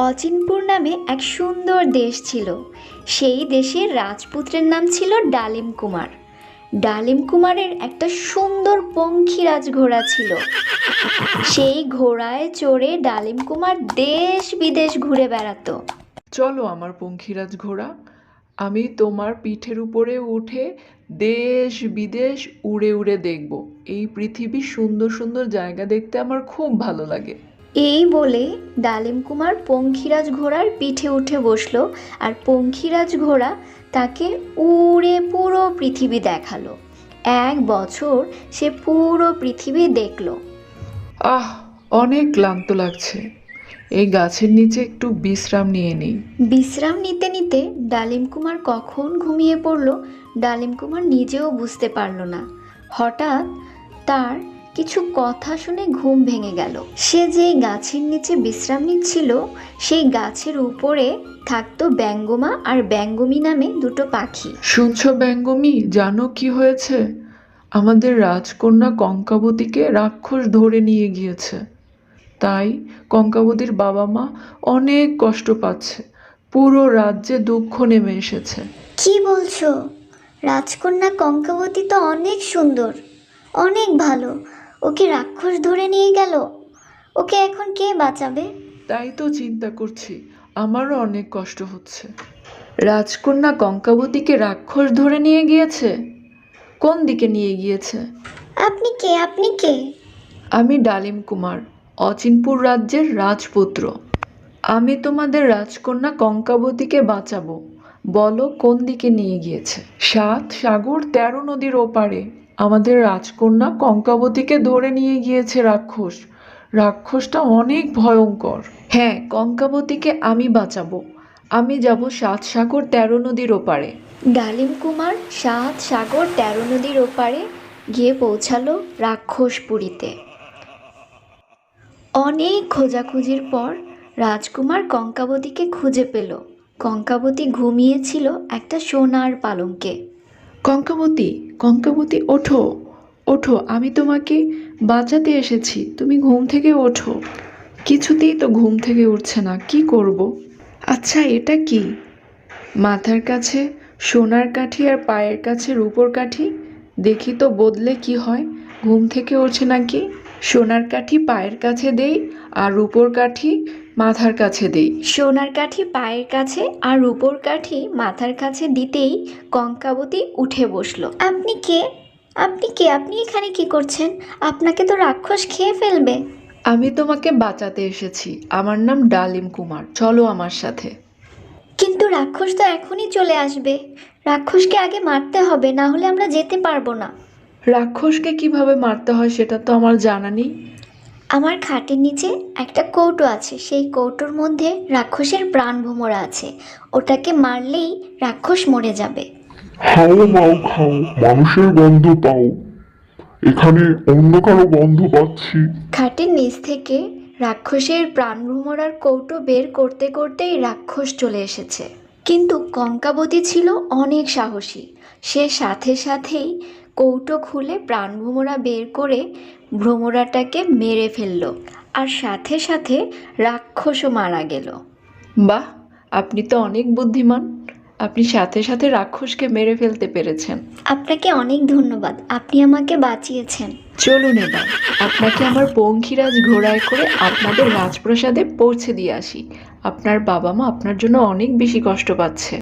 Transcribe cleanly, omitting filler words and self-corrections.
অচিনপুর নামে এক সুন্দর দেশ ছিল। সেই দেশের রাজপুত্রের নাম ছিল ডালিম কুমার। ডালিম কুমারের একটা সুন্দর পঙ্খিরাজ ঘোড়া ছিল। সেই ঘোড়ায় চড়ে ডালিম কুমার দেশ বিদেশ ঘুরে বেড়াতো। চলো আমার পঙ্খিরাজ ঘোড়া, আমি তোমার পিঠের উপরে উঠে দেশ বিদেশ উড়ে উড়ে দেখব। এই পৃথিবীর সুন্দর সুন্দর জায়গা দেখতে আমার খুব ভালো লাগে। এই বলে ডালিম কুমার পঙ্খিরাজ ঘোড়ার পিঠে উঠে বসলো, আর পঙ্খিরাজ ঘোড়া তাকে উড়ে পুরো পৃথিবী দেখালো। 1 বছর সে পুরো পৃথিবী দেখলো। আহ, অনেক ক্লান্ত লাগছে, এই গাছের নিচে একটু বিশ্রাম নিয়ে নিই। বিশ্রাম নিতে নিতে ডালিম কুমার কখন ঘুমিয়ে পড়ল ডালিম কুমার নিজেও বুঝতে পারল না। হঠাৎ তার কিছু কথা শুনে ঘুম ভেঙে গেল। সে যেই গাছের নিচে বিশ্রাম নিচ্ছিল সেই গাছের উপরে থাকতো ব্যঙ্গমা আর ব্যঙ্গমী নামে দুটো পাখি। শুনছো ব্যঙ্গমী, জানো কি হয়েছে? আমাদের রাজকন্যা কঙ্কাবতীকে রাক্ষস ধরে নিয়ে গিয়েছে। তাই কঙ্কাবতীর বাবা মা অনেক কষ্ট পাচ্ছে। পুরো রাজ্যে দুঃখ নেমে এসেছে। কি বলছো? রাজকন্যা কঙ্কাবতী তো অনেক সুন্দর, অনেক ভালো। ওকে রাক্ষস ধরে নিয়ে গেল। ওকে এখন কে বাঁচাবে? তাই তো চিন্তা করছি, আমারও অনেক কষ্ট হচ্ছে। রাজকন্যা কঙ্কাবতীকে রাক্ষস ধরে নিয়ে গিয়েছে? কোন দিকে নিয়ে গিয়েছে? আপনি কে? আপনি কে? আমি ডালিম কুমার, অচিনপুর রাজ্যের রাজপুত্র। আমি তোমাদের রাজকন্যা কঙ্কাবতীকে বাঁচাবো। বলো কোন দিকে নিয়ে গিয়েছে? 7 সাগর 13 নদীর ওপারে আমাদের রাজকন্যা কঙ্কাবতীকে ধরে নিয়ে গিয়েছে রাক্ষস। রাক্ষসটা অনেক ভয়ঙ্কর। হ্যাঁ, কঙ্কাবতীকে আমি বাঁচাবো। আমি যাব 7 সাগর 13 নদীর ওপারে। ডালিম কুমার 7 সাগর 13 নদীর ওপারে গিয়ে পৌঁছালো রাক্ষসপুরীতে। অনেক খোঁজাখুঁজির পর রাজকুমার কঙ্কাবতীকে খুঁজে পেল। কঙ্কাবতী ঘুমিয়েছিল একটা সোনার পালঙ্কে। কঙ্কাবতী, কঙ্কাবতী, ওঠো ওঠো, আমি তোমাকে বাঁচাতে এসেছি, তুমি ঘুম থেকে ওঠো। কিছুতেই তো ঘুম থেকে উঠছে না, কি করব? আচ্ছা, এটা কি? মাথার কাছে সোনার কাঠি আর পায়ের কাছে রূপোর কাঠি, দেখি তো বদলে কি হয়। ঘুম থেকে উঠছে নাকি? সোনার কাঠি পায়ের কাছে দেই আর রূপোর কাঠি মাথার কাছে দেই। সোনার কাঠি পায়ের কাছে আর রূপোর কাঠি মাথার কাছে দিতেই কঙ্কাবতী উঠে বসলো। আপনি কে? আপনি কে? আপনি এখানে কি করছেন? আপনাকে তো রাক্ষস খেয়ে ফেলবে। আমি তোমাকে বাঁচাতে এসেছি, আমার নাম ডালিম কুমার, চলো আমার সাথে। কিন্তু রাক্ষস তো এখনই চলে আসবে। রাক্ষসকে আগে মারতে হবে, না হলে আমরা যেতে পারবো না। রাক্ষসকে কিভাবে মারতে হয় সেটা তো আমার জানা নেই। আমার খাটের নিচে একটা কৌটো আছে, সেই কৌটোর মধ্যে রাক্ষসের প্রাণ ভোমরা আছে। ওটাকে মারলেই রাক্ষস মরে যাবে। হাও মাও খাও, মানুষের গন্ধ পাও, এখানে অন্য কারো গন্ধ পাচ্ছি। খাটের নিচ থেকে রাক্ষসের প্রাণভ্রমরার কৌটো বের করতে করতেই রাক্ষস চলে এসেছে। কিন্তু কঙ্কাবতী ছিল অনেক সাহসী। সে সাথে সাথেই কৌটো খুলে প্রাণভ্রমরা বের করে ভ্রমরাটাকে মেরে ফেলল, আর সাথে সাথে রাক্ষসও মারা গেল। বাহ, আপনি তো অনেক বুদ্ধিমান, আপনি সাথে সাথে রাক্ষসকে মেরে ফেলতে পেরেছেন। আপনাকে অনেক ধন্যবাদ, আপনি আমাকে বাঁচিয়েছেন। চলুন এবার আপনাকে আমার পঙ্খিরাজ ঘোড়ায় করে আপনাদের রাজপ্রাসাদে পৌঁছে দিয়ে আসি। আপনার বাবা মা আপনার জন্য অনেক বেশি কষ্ট পাচ্ছে।